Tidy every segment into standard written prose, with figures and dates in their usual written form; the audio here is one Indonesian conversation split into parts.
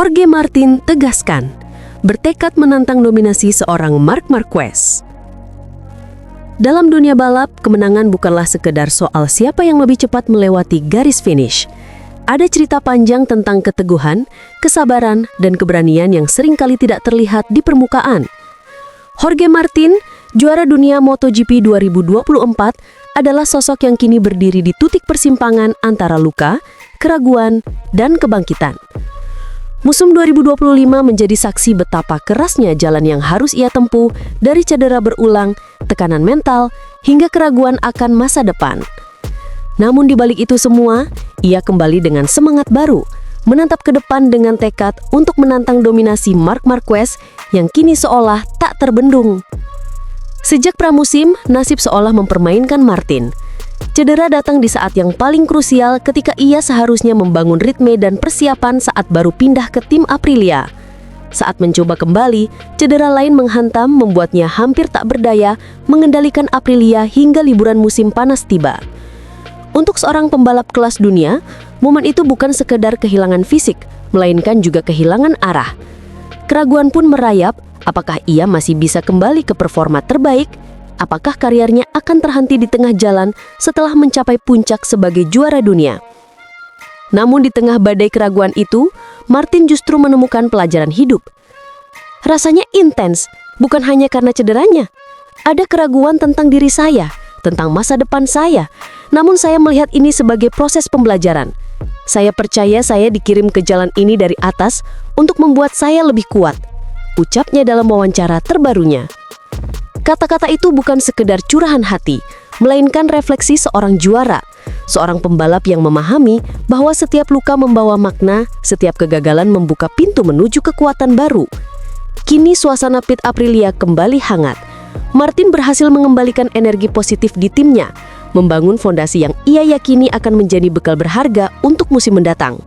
Jorge Martin tegaskan, bertekad menantang dominasi seorang Marc Marquez. Dalam dunia balap, kemenangan bukanlah sekedar soal siapa yang lebih cepat melewati garis finish. Ada cerita panjang tentang keteguhan, kesabaran, dan keberanian yang seringkali tidak terlihat di permukaan. Jorge Martin, juara dunia MotoGP 2024, adalah sosok yang kini berdiri di titik persimpangan antara luka, keraguan, dan kebangkitan. Musim 2025 menjadi saksi betapa kerasnya jalan yang harus ia tempuh dari cedera berulang, tekanan mental, hingga keraguan akan masa depan. Namun di balik itu semua, ia kembali dengan semangat baru, menatap ke depan dengan tekad untuk menantang dominasi Marc Marquez yang kini seolah tak terbendung. Sejak pramusim, nasib seolah mempermainkan Martin. Cedera datang di saat yang paling krusial ketika ia seharusnya membangun ritme dan persiapan saat baru pindah ke tim Aprilia. Saat mencoba kembali, cedera lain menghantam membuatnya hampir tak berdaya mengendalikan Aprilia hingga liburan musim panas tiba. Untuk seorang pembalap kelas dunia, momen itu bukan sekedar kehilangan fisik, melainkan juga kehilangan arah. Keraguan pun merayap, apakah ia masih bisa kembali ke performa terbaik? Apakah karirnya akan terhenti di tengah jalan setelah mencapai puncak sebagai juara dunia? Namun di tengah badai keraguan itu, Martin justru menemukan pelajaran hidup. Rasanya intens, bukan hanya karena cederanya. Ada keraguan tentang diri saya, tentang masa depan saya. Namun saya melihat ini sebagai proses pembelajaran. Saya percaya saya dikirim ke jalan ini dari atas untuk membuat saya lebih kuat. Ucapnya dalam wawancara terbarunya. Kata-kata itu bukan sekedar curahan hati, melainkan refleksi seorang juara, seorang pembalap yang memahami bahwa setiap luka membawa makna, setiap kegagalan membuka pintu menuju kekuatan baru. Kini suasana pit Aprilia kembali hangat. Martin berhasil mengembalikan energi positif di timnya, membangun fondasi yang ia yakini akan menjadi bekal berharga untuk musim mendatang.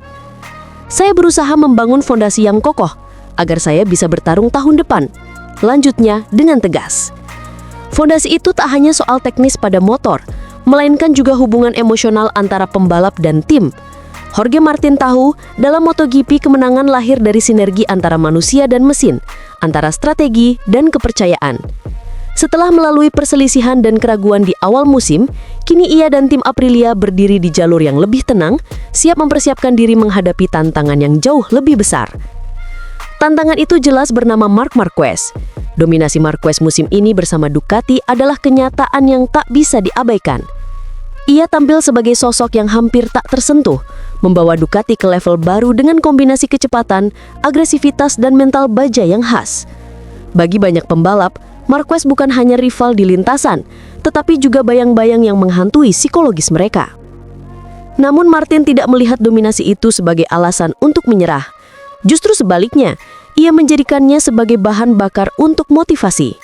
Saya berusaha membangun fondasi yang kokoh, agar saya bisa bertarung tahun depan. Lanjutnya dengan tegas. Fondasi itu tak hanya soal teknis pada motor, melainkan juga hubungan emosional antara pembalap dan tim. Jorge Martin tahu, dalam MotoGP kemenangan lahir dari sinergi antara manusia dan mesin, antara strategi dan kepercayaan. Setelah melalui perselisihan dan keraguan di awal musim, kini ia dan tim Aprilia berdiri di jalur yang lebih tenang, siap mempersiapkan diri menghadapi tantangan yang jauh lebih besar. Tantangan itu jelas bernama Marc Marquez. Dominasi Marquez musim ini bersama Ducati adalah kenyataan yang tak bisa diabaikan. Ia tampil sebagai sosok yang hampir tak tersentuh, membawa Ducati ke level baru dengan kombinasi kecepatan, agresivitas, dan mental baja yang khas. Bagi banyak pembalap, Marquez bukan hanya rival di lintasan, tetapi juga bayang-bayang yang menghantui psikologis mereka. Namun Martin tidak melihat dominasi itu sebagai alasan untuk menyerah. Justru sebaliknya, ia menjadikannya sebagai bahan bakar untuk motivasi.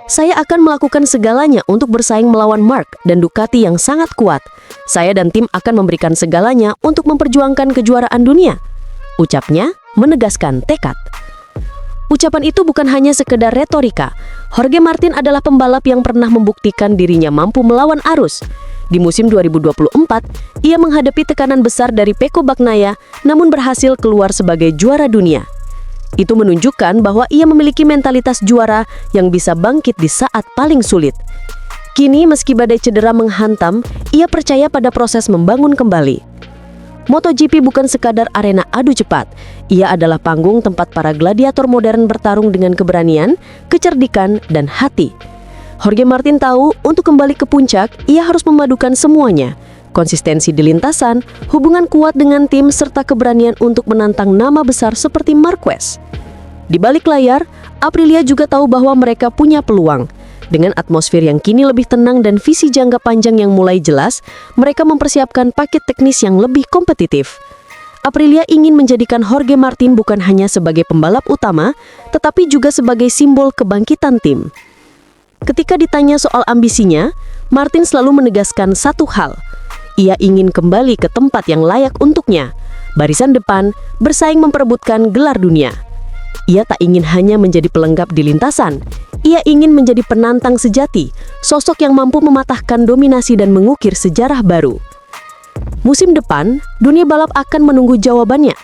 Saya akan melakukan segalanya untuk bersaing melawan Marc dan Ducati yang sangat kuat. Saya dan tim akan memberikan segalanya untuk memperjuangkan kejuaraan dunia. Ucapnya menegaskan tekad. Ucapan itu bukan hanya sekedar retorika. Jorge Martin adalah pembalap yang pernah membuktikan dirinya mampu melawan arus. Di musim 2024, ia menghadapi tekanan besar dari Pecco Bagnaia, namun berhasil keluar sebagai juara dunia. Itu menunjukkan bahwa ia memiliki mentalitas juara yang bisa bangkit di saat paling sulit. Kini, meski badai cedera menghantam, ia percaya pada proses membangun kembali. MotoGP bukan sekadar arena adu cepat. Ia adalah panggung tempat para gladiator modern bertarung dengan keberanian, kecerdikan, dan hati. Jorge Martin tahu, untuk kembali ke puncak, ia harus memadukan semuanya. Konsistensi di lintasan, hubungan kuat dengan tim, serta keberanian untuk menantang nama besar seperti Marquez. Di balik layar, Aprilia juga tahu bahwa mereka punya peluang. Dengan atmosfer yang kini lebih tenang dan visi jangka panjang yang mulai jelas, mereka mempersiapkan paket teknis yang lebih kompetitif. Aprilia ingin menjadikan Jorge Martin bukan hanya sebagai pembalap utama, tetapi juga sebagai simbol kebangkitan tim. Ketika ditanya soal ambisinya, Martin selalu menegaskan satu hal. Ia ingin kembali ke tempat yang layak untuknya, barisan depan, bersaing memperebutkan gelar dunia. Ia tak ingin hanya menjadi pelengkap di lintasan. Ia ingin menjadi penantang sejati, sosok yang mampu mematahkan dominasi dan mengukir sejarah baru. Musim depan, dunia balap akan menunggu jawabannya.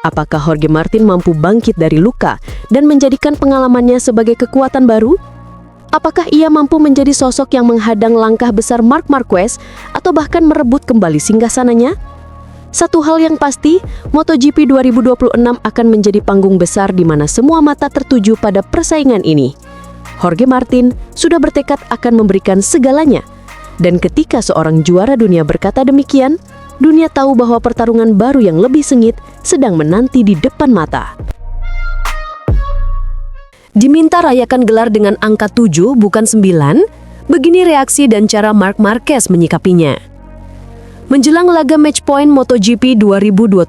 Apakah Jorge Martin mampu bangkit dari luka dan menjadikan pengalamannya sebagai kekuatan baru? Apakah ia mampu menjadi sosok yang menghadang langkah besar Marc Marquez atau bahkan merebut kembali singgasananya? Satu hal yang pasti, MotoGP 2026 akan menjadi panggung besar di mana semua mata tertuju pada persaingan ini. Jorge Martin sudah bertekad akan memberikan segalanya. Dan ketika seorang juara dunia berkata demikian, dunia tahu bahwa pertarungan baru yang lebih sengit sedang menanti di depan mata. Diminta rayakan gelar dengan angka 7 bukan 9, begini reaksi dan cara Marc Marquez menyikapinya. Menjelang laga match point MotoGP 2025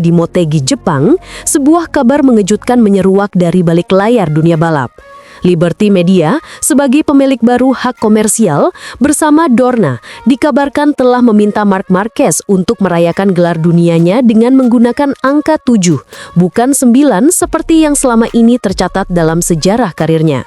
di Motegi, Jepang, sebuah kabar mengejutkan menyeruak dari balik layar dunia balap. Liberty Media, sebagai pemilik baru hak komersial, bersama Dorna, dikabarkan telah meminta Marc Marquez untuk merayakan gelar dunianya dengan menggunakan angka 7, bukan 9 seperti yang selama ini tercatat dalam sejarah karirnya.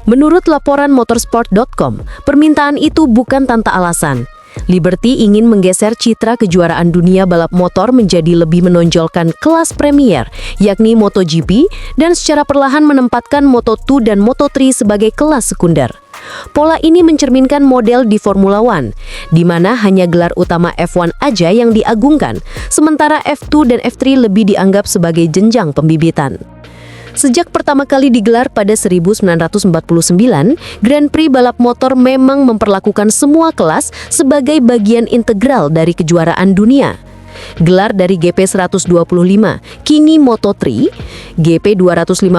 Menurut laporan motorsport.com, permintaan itu bukan tanpa alasan. Liberty ingin menggeser citra kejuaraan dunia balap motor menjadi lebih menonjolkan kelas premier, yakni MotoGP, dan secara perlahan menempatkan Moto2 dan Moto3 sebagai kelas sekunder. Pola ini mencerminkan model di Formula One, di mana hanya gelar utama F1 aja yang diagungkan, sementara F2 dan F3 lebih dianggap sebagai jenjang pembibitan. Sejak pertama kali digelar pada 1949, Grand Prix balap motor memang memperlakukan semua kelas sebagai bagian integral dari kejuaraan dunia. Gelar dari GP 125, kini Moto3, GP 250,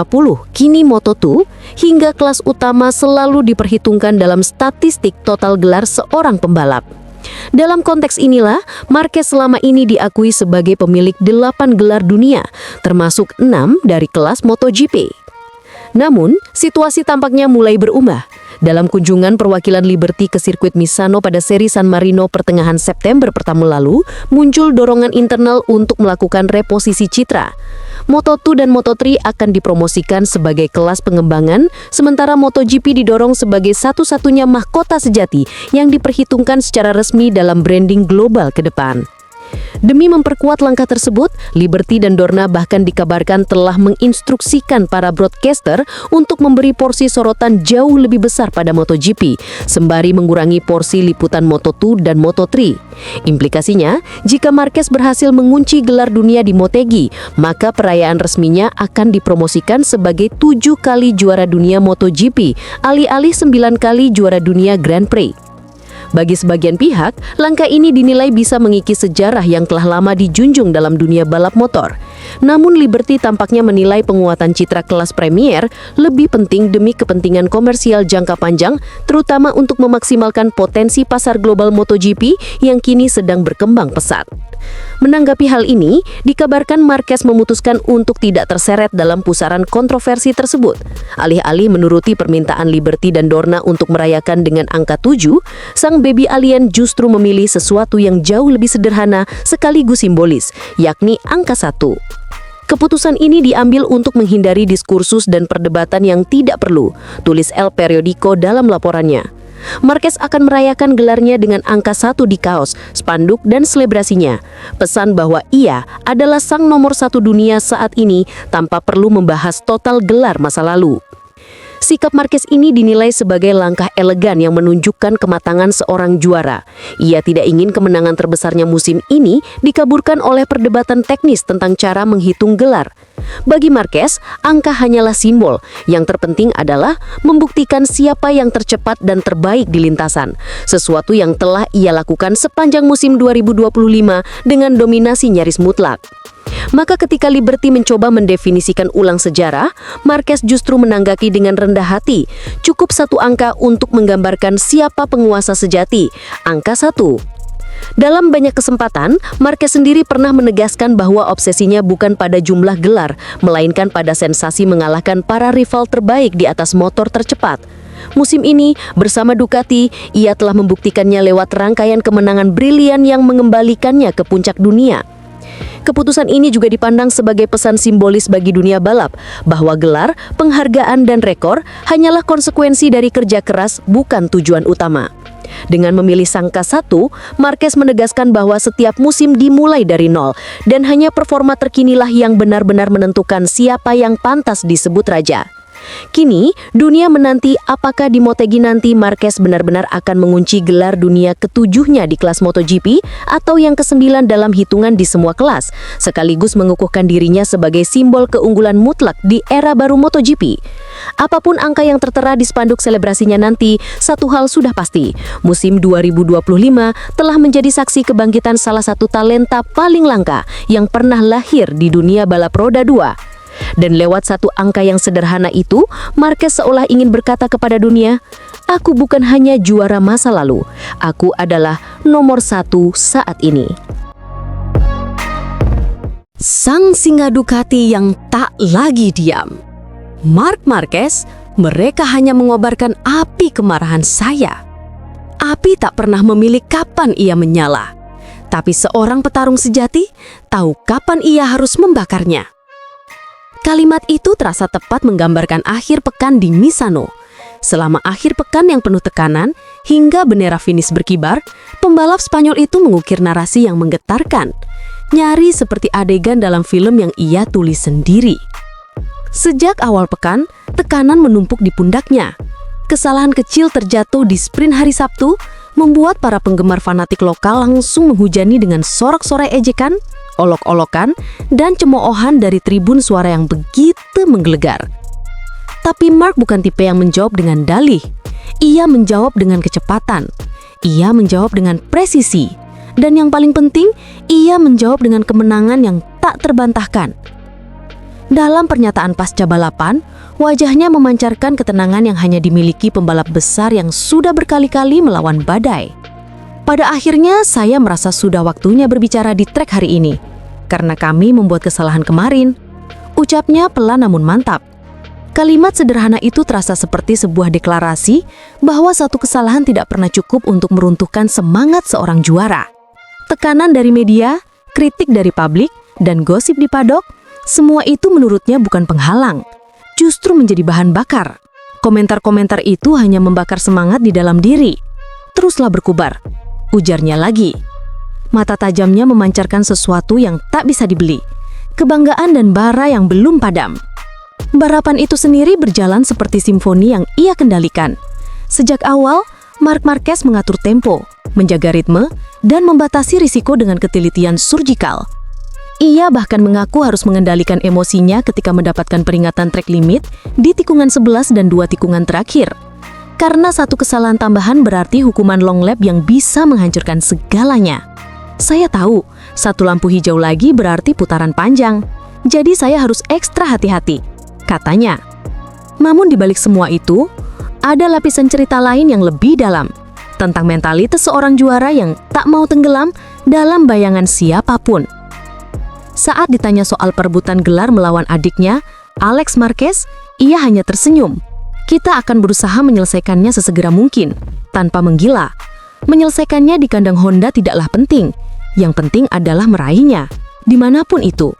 kini Moto2, hingga kelas utama selalu diperhitungkan dalam statistik total gelar seorang pembalap. Dalam konteks inilah, Marquez selama ini diakui sebagai pemilik 8 gelar dunia, termasuk 6 dari kelas MotoGP. Namun, situasi tampaknya mulai berubah. Dalam kunjungan perwakilan Liberty ke sirkuit Misano pada seri San Marino pertengahan September pertama lalu, muncul dorongan internal untuk melakukan reposisi citra. Moto2 dan Moto3 akan dipromosikan sebagai kelas pengembangan, sementara MotoGP didorong sebagai satu-satunya mahkota sejati yang diperhitungkan secara resmi dalam branding global ke depan. Demi memperkuat langkah tersebut, Liberty dan Dorna bahkan dikabarkan telah menginstruksikan para broadcaster untuk memberi porsi sorotan jauh lebih besar pada MotoGP, sembari mengurangi porsi liputan Moto2 dan Moto3. Implikasinya, jika Marquez berhasil mengunci gelar dunia di Motegi, maka perayaan resminya akan dipromosikan sebagai 7 kali juara dunia MotoGP, alih-alih 9 kali juara dunia Grand Prix. Bagi sebagian pihak, langkah ini dinilai bisa mengikis sejarah yang telah lama dijunjung dalam dunia balap motor. Namun Liberty tampaknya menilai penguatan citra kelas premier lebih penting demi kepentingan komersial jangka panjang, terutama untuk memaksimalkan potensi pasar global MotoGP yang kini sedang berkembang pesat. Menanggapi hal ini, dikabarkan Marquez memutuskan untuk tidak terseret dalam pusaran kontroversi tersebut. Alih-alih menuruti permintaan Liberty dan Dorna untuk merayakan dengan angka 7, sang baby alien justru memilih sesuatu yang jauh lebih sederhana sekaligus simbolis, yakni angka 1. Keputusan ini diambil untuk menghindari diskursus dan perdebatan yang tidak perlu, tulis El Periodico dalam laporannya. Marquez akan merayakan gelarnya dengan angka 1 di kaos, spanduk, dan selebrasinya. Pesan bahwa ia adalah sang nomor 1 dunia saat ini tanpa perlu membahas total gelar masa lalu. Sikap Marquez ini dinilai sebagai langkah elegan yang menunjukkan kematangan seorang juara. Ia tidak ingin kemenangan terbesarnya musim ini dikaburkan oleh perdebatan teknis tentang cara menghitung gelar. Bagi Marquez, angka hanyalah simbol. Yang terpenting adalah membuktikan siapa yang tercepat dan terbaik di lintasan. Sesuatu yang telah ia lakukan sepanjang musim 2025 dengan dominasi nyaris mutlak. Maka ketika Liberty mencoba mendefinisikan ulang sejarah, Marquez justru menanggapi dengan rendah hati. Cukup satu angka untuk menggambarkan siapa penguasa sejati, angka 1. Dalam banyak kesempatan, Marquez sendiri pernah menegaskan bahwa obsesinya bukan pada jumlah gelar, melainkan pada sensasi mengalahkan para rival terbaik di atas motor tercepat. Musim ini, bersama Ducati, ia telah membuktikannya lewat rangkaian kemenangan brilian yang mengembalikannya ke puncak dunia. Keputusan ini juga dipandang sebagai pesan simbolis bagi dunia balap, bahwa gelar, penghargaan, dan rekor hanyalah konsekuensi dari kerja keras, bukan tujuan utama. Dengan memilih Sangka 1, Marquez menegaskan bahwa setiap musim dimulai dari nol dan hanya performa terkinilah yang benar-benar menentukan siapa yang pantas disebut raja. Kini, dunia menanti apakah di Motegi nanti Marquez benar-benar akan mengunci gelar dunia ke-7-nya di kelas MotoGP atau yang ke-9 dalam hitungan di semua kelas, sekaligus mengukuhkan dirinya sebagai simbol keunggulan mutlak di era baru MotoGP. Apapun angka yang tertera di spanduk selebrasinya nanti, satu hal sudah pasti, musim 2025 telah menjadi saksi kebangkitan salah satu talenta paling langka yang pernah lahir di dunia balap roda 2. Dan lewat satu angka yang sederhana itu, Marquez seolah ingin berkata kepada dunia, "Aku bukan hanya juara masa lalu, aku adalah nomor 1 saat ini." Sang singa Ducati yang tak lagi diam. Marc Marquez, mereka hanya mengobarkan api kemarahan saya. Api tak pernah memilih kapan ia menyala. Tapi seorang petarung sejati tahu kapan ia harus membakarnya. Kalimat itu terasa tepat menggambarkan akhir pekan di Misano. Selama akhir pekan yang penuh tekanan, hingga bendera finish berkibar, pembalap Spanyol itu mengukir narasi yang menggetarkan. Nyari seperti adegan dalam film yang ia tulis sendiri. Sejak awal pekan, tekanan menumpuk di pundaknya. Kesalahan kecil terjatuh di sprint hari Sabtu, membuat para penggemar fanatik lokal langsung menghujani dengan sorak-sorai ejekan, olok-olokan, dan cemoohan dari tribun suara yang begitu menggelegar. Tapi Marc bukan tipe yang menjawab dengan dalih. Ia menjawab dengan kecepatan. Ia menjawab dengan presisi. Dan yang paling penting, ia menjawab dengan kemenangan yang tak terbantahkan. Dalam pernyataan pasca balapan, wajahnya memancarkan ketenangan yang hanya dimiliki pembalap besar yang sudah berkali-kali melawan badai. Pada akhirnya, saya merasa sudah waktunya berbicara di trek hari ini. Karena kami membuat kesalahan kemarin. Ucapnya pelan namun mantap. Kalimat sederhana itu terasa seperti sebuah deklarasi bahwa satu kesalahan tidak pernah cukup untuk meruntuhkan semangat seorang juara. Tekanan dari media, kritik dari publik, dan gosip di padok, semua itu menurutnya bukan penghalang. Justru menjadi bahan bakar. Komentar-komentar itu hanya membakar semangat di dalam diri. Teruslah berkubar. Ujarnya lagi. Mata tajamnya memancarkan sesuatu yang tak bisa dibeli. Kebanggaan dan bara yang belum padam. Balapan itu sendiri berjalan seperti simfoni yang ia kendalikan. Sejak awal, Marc Marquez mengatur tempo, menjaga ritme, dan membatasi risiko dengan ketelitian surgikal. Ia bahkan mengaku harus mengendalikan emosinya ketika mendapatkan peringatan track limit di tikungan 11 dan 2 tikungan terakhir. Karena satu kesalahan tambahan berarti hukuman long lap yang bisa menghancurkan segalanya. Saya tahu, satu lampu hijau lagi berarti putaran panjang. Jadi saya harus ekstra hati-hati, katanya. Namun di balik semua itu, ada lapisan cerita lain yang lebih dalam. Tentang mentalitas seorang juara yang tak mau tenggelam dalam bayangan siapapun. Saat ditanya soal perebutan gelar melawan adiknya, Alex Marquez, ia hanya tersenyum. Kita akan berusaha menyelesaikannya sesegera mungkin, tanpa menggila. Menyelesaikannya di kandang Honda tidaklah penting. Yang penting adalah meraihnya, dimanapun itu.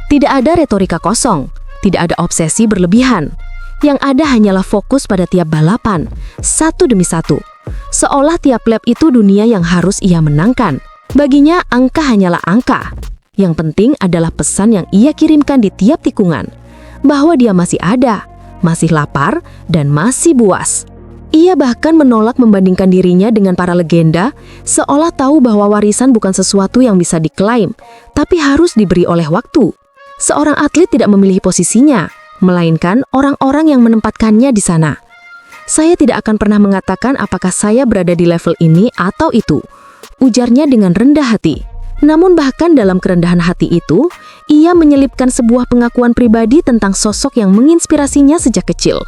Tidak ada retorika kosong, tidak ada obsesi berlebihan. Yang ada hanyalah fokus pada tiap balapan, satu demi satu. Seolah tiap lap itu dunia yang harus ia menangkan. Baginya angka hanyalah angka. Yang penting adalah pesan yang ia kirimkan di tiap tikungan, bahwa dia masih ada, masih lapar, dan masih buas. Ia bahkan menolak membandingkan dirinya dengan para legenda, seolah tahu bahwa warisan bukan sesuatu yang bisa diklaim, tapi harus diberi oleh waktu. Seorang atlet tidak memilih posisinya, melainkan orang-orang yang menempatkannya di sana. Saya tidak akan pernah mengatakan apakah saya berada di level ini atau itu, ujarnya dengan rendah hati. Namun bahkan dalam kerendahan hati itu, ia menyelipkan sebuah pengakuan pribadi tentang sosok yang menginspirasinya sejak kecil.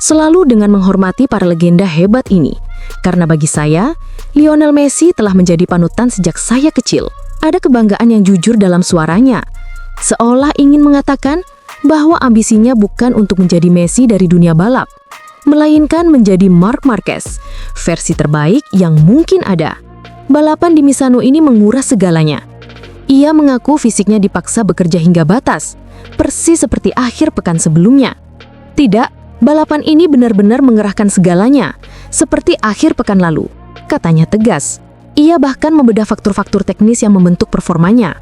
Selalu dengan menghormati para legenda hebat ini. Karena bagi saya, Lionel Messi telah menjadi panutan sejak saya kecil. Ada kebanggaan yang jujur dalam suaranya. Seolah ingin mengatakan bahwa ambisinya bukan untuk menjadi Messi dari dunia balap, melainkan menjadi Marc Marquez, versi terbaik yang mungkin ada. Balapan di Misano ini menguras segalanya. Ia mengaku fisiknya dipaksa bekerja hingga batas, persis seperti akhir pekan sebelumnya. Tidak, balapan ini benar-benar mengerahkan segalanya, seperti akhir pekan lalu. Katanya tegas. Ia bahkan membedah faktor-faktor teknis yang membentuk performanya.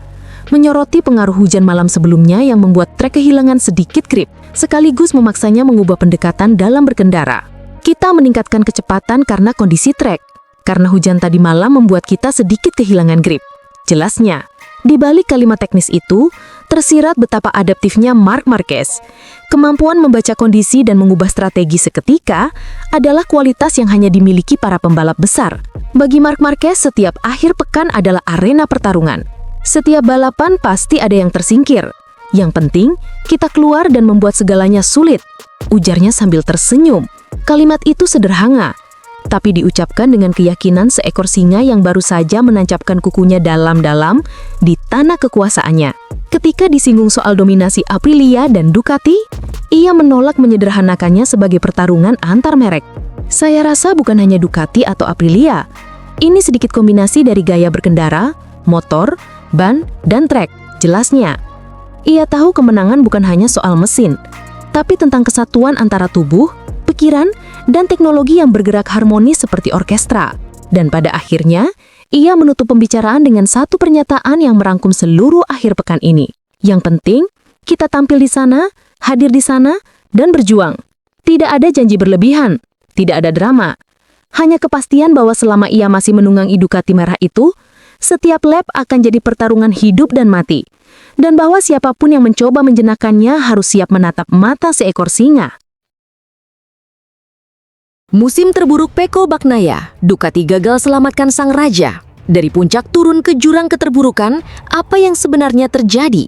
Menyoroti pengaruh hujan malam sebelumnya yang membuat trek kehilangan sedikit grip, sekaligus memaksanya mengubah pendekatan dalam berkendara. Kita meningkatkan kecepatan karena kondisi trek. Karena hujan tadi malam membuat kita sedikit kehilangan grip. Jelasnya, di balik kalimat teknis itu, tersirat betapa adaptifnya Marc Marquez. Kemampuan membaca kondisi dan mengubah strategi seketika adalah kualitas yang hanya dimiliki para pembalap besar. Bagi Marc Marquez, setiap akhir pekan adalah arena pertarungan. Setiap balapan pasti ada yang tersingkir. Yang penting, kita keluar dan membuat segalanya sulit. Ujarnya sambil tersenyum. Kalimat itu sederhana, tapi diucapkan dengan keyakinan seekor singa yang baru saja menancapkan kukunya dalam-dalam di tanah kekuasaannya. Ketika disinggung soal dominasi Aprilia dan Ducati, ia menolak menyederhanakannya sebagai pertarungan antar merek. Saya rasa bukan hanya Ducati atau Aprilia. Ini sedikit kombinasi dari gaya berkendara, motor, ban, dan trek, jelasnya. Ia tahu kemenangan bukan hanya soal mesin, tapi tentang kesatuan antara tubuh, pikiran, dan teknologi yang bergerak harmonis seperti orkestra. Dan pada akhirnya, ia menutup pembicaraan dengan satu pernyataan yang merangkum seluruh akhir pekan ini. Yang penting, kita tampil di sana, hadir di sana, dan berjuang. Tidak ada janji berlebihan, tidak ada drama. Hanya kepastian bahwa selama ia masih menunggangi Ducati merah itu, setiap lap akan jadi pertarungan hidup dan mati. Dan bahwa siapapun yang mencoba menjenakannya harus siap menatap mata seekor singa. Musim terburuk Pecco Bagnaia, Ducati gagal selamatkan sang raja. Dari puncak turun ke jurang keterburukan, apa yang sebenarnya terjadi?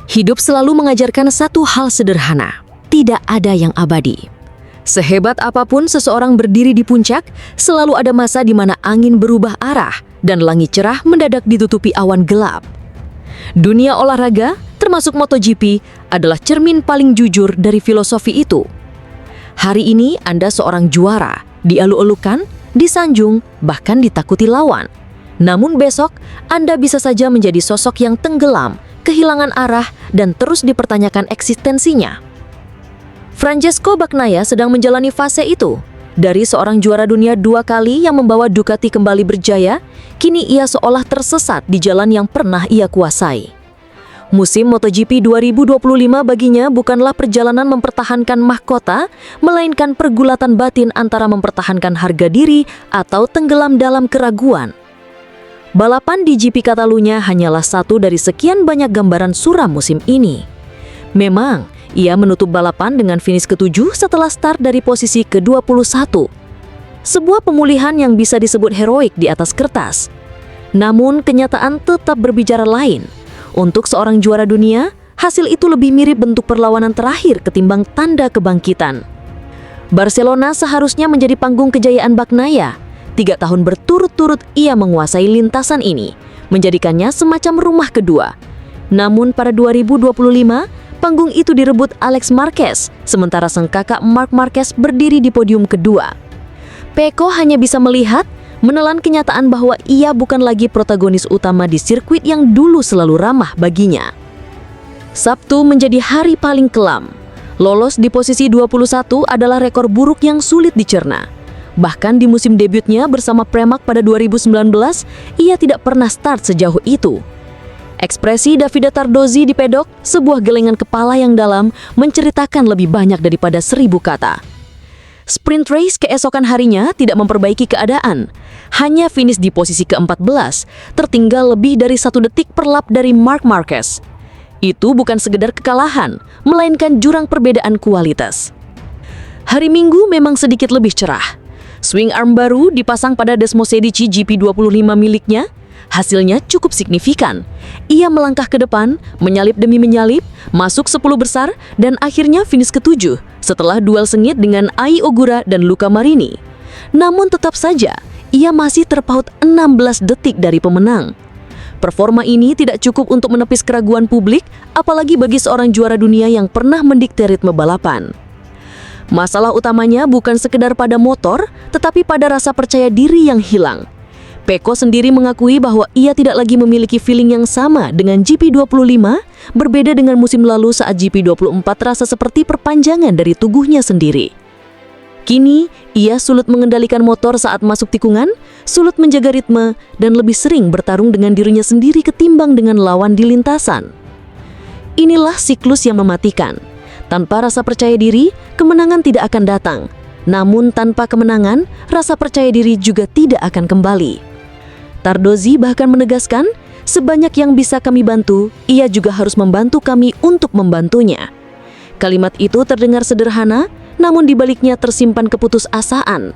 Hidup selalu mengajarkan satu hal sederhana, tidak ada yang abadi. Sehebat apapun seseorang berdiri di puncak, selalu ada masa di mana angin berubah arah dan langit cerah mendadak ditutupi awan gelap. Dunia olahraga, termasuk MotoGP, adalah cermin paling jujur dari filosofi itu. Hari ini Anda seorang juara, dialu-alukan, disanjung, bahkan ditakuti lawan. Namun besok, Anda bisa saja menjadi sosok yang tenggelam, kehilangan arah, dan terus dipertanyakan eksistensinya. Francesco Bagnaia sedang menjalani fase itu. Dari seorang juara dunia 2 kali yang membawa Ducati kembali berjaya, kini ia seolah tersesat di jalan yang pernah ia kuasai. Musim MotoGP 2025 baginya bukanlah perjalanan mempertahankan mahkota, melainkan pergulatan batin antara mempertahankan harga diri atau tenggelam dalam keraguan. Balapan di GP Catalunya hanyalah satu dari sekian banyak gambaran suram musim ini. Memang, ia menutup balapan dengan finish ke-7 setelah start dari posisi ke-21. Sebuah pemulihan yang bisa disebut heroik di atas kertas. Namun, kenyataan tetap berbicara lain. Untuk seorang juara dunia, hasil itu lebih mirip bentuk perlawanan terakhir ketimbang tanda kebangkitan. Barcelona seharusnya menjadi panggung kejayaan Bagnaia. 3 tahun berturut-turut ia menguasai lintasan ini, menjadikannya semacam rumah kedua. Namun pada 2025, panggung itu direbut Alex Marquez, sementara sang kakak Marc Marquez berdiri di podium kedua. Pecco hanya bisa melihat, menelan kenyataan bahwa ia bukan lagi protagonis utama di sirkuit yang dulu selalu ramah baginya. Sabtu menjadi hari paling kelam. Lolos di posisi 21 adalah rekor buruk yang sulit dicerna. Bahkan di musim debutnya bersama Pramac pada 2019, ia tidak pernah start sejauh itu. Ekspresi Davide Tardozzi di pedok, sebuah gelengan kepala yang dalam, menceritakan lebih banyak daripada 1000 kata. Sprint race keesokan harinya tidak memperbaiki keadaan. Hanya finish di posisi ke-14, tertinggal lebih dari 1 detik per lap dari Marc Marquez. Itu bukan sekedar kekalahan, melainkan jurang perbedaan kualitas. Hari Minggu memang sedikit lebih cerah. Swing arm baru dipasang pada Desmosedici GP25 miliknya. Hasilnya cukup signifikan. Ia melangkah ke depan, menyalip demi menyalip, masuk 10 besar, dan akhirnya finish ke-7 setelah duel sengit dengan Ai Ogura dan Luca Marini. Namun tetap saja, ia masih terpaut 16 detik dari pemenang. Performa ini tidak cukup untuk menepis keraguan publik, apalagi bagi seorang juara dunia yang pernah mendikte ritme balapan. Masalah utamanya bukan sekedar pada motor, tetapi pada rasa percaya diri yang hilang. Pecco sendiri mengakui bahwa ia tidak lagi memiliki feeling yang sama dengan GP25, berbeda dengan musim lalu saat GP24 terasa seperti perpanjangan dari tubuhnya sendiri. Kini, ia sulit mengendalikan motor saat masuk tikungan, sulit menjaga ritme, dan lebih sering bertarung dengan dirinya sendiri ketimbang dengan lawan di lintasan. Inilah siklus yang mematikan. Tanpa rasa percaya diri, kemenangan tidak akan datang. Namun tanpa kemenangan, rasa percaya diri juga tidak akan kembali. Tardozzi bahkan menegaskan, sebanyak yang bisa kami bantu, ia juga harus membantu kami untuk membantunya. Kalimat itu terdengar sederhana, namun di baliknya tersimpan keputusasaan.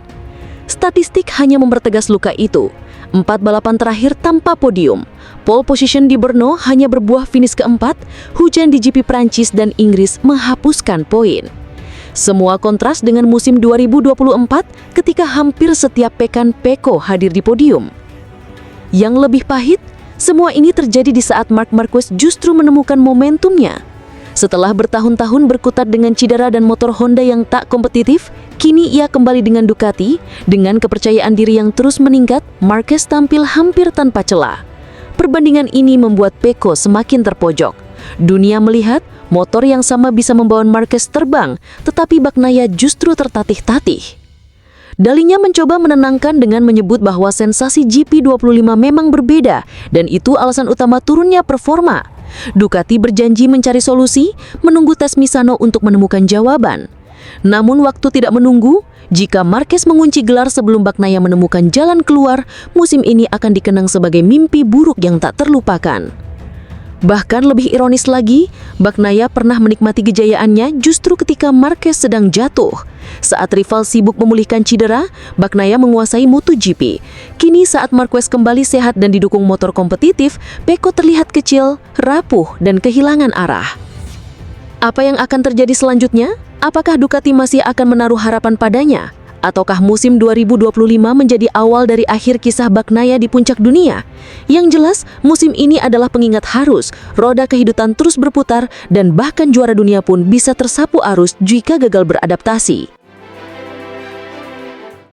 Statistik hanya mempertegas luka itu. 4 balapan terakhir tanpa podium. Pole position di Brno hanya berbuah finish keempat, hujan di GP Prancis dan Inggris menghapuskan poin. Semua kontras dengan musim 2024 ketika hampir setiap pekan Pecco hadir di podium. Yang lebih pahit, semua ini terjadi di saat Marc Marquez justru menemukan momentumnya. Setelah bertahun-tahun berkutat dengan cedera dan motor Honda yang tak kompetitif, kini ia kembali dengan Ducati. Dengan kepercayaan diri yang terus meningkat, Marquez tampil hampir tanpa celah. Perbandingan ini membuat Pecco semakin terpojok. Dunia melihat motor yang sama bisa membawa Marquez terbang, tetapi Bagnaia justru tertatih-tatih. Dalinya mencoba menenangkan dengan menyebut bahwa sensasi GP25 memang berbeda, dan itu alasan utama turunnya performa. Ducati berjanji mencari solusi, menunggu tes Misano untuk menemukan jawaban. Namun waktu tidak menunggu, jika Marquez mengunci gelar sebelum Bagnaia menemukan jalan keluar, musim ini akan dikenang sebagai mimpi buruk yang tak terlupakan. Bahkan lebih ironis lagi, Bagnaia pernah menikmati kejayaannya justru ketika Marquez sedang jatuh. Saat rival sibuk memulihkan cedera, Bagnaia menguasai MotoGP. Kini saat Marquez kembali sehat dan didukung motor kompetitif, Pecco terlihat kecil, rapuh, dan kehilangan arah. Apa yang akan terjadi selanjutnya? Apakah Ducati masih akan menaruh harapan padanya? Ataukah musim 2025 menjadi awal dari akhir kisah Bagnaia di puncak dunia? Yang jelas, musim ini adalah pengingat harus, roda kehidupan terus berputar dan bahkan juara dunia pun bisa tersapu arus jika gagal beradaptasi.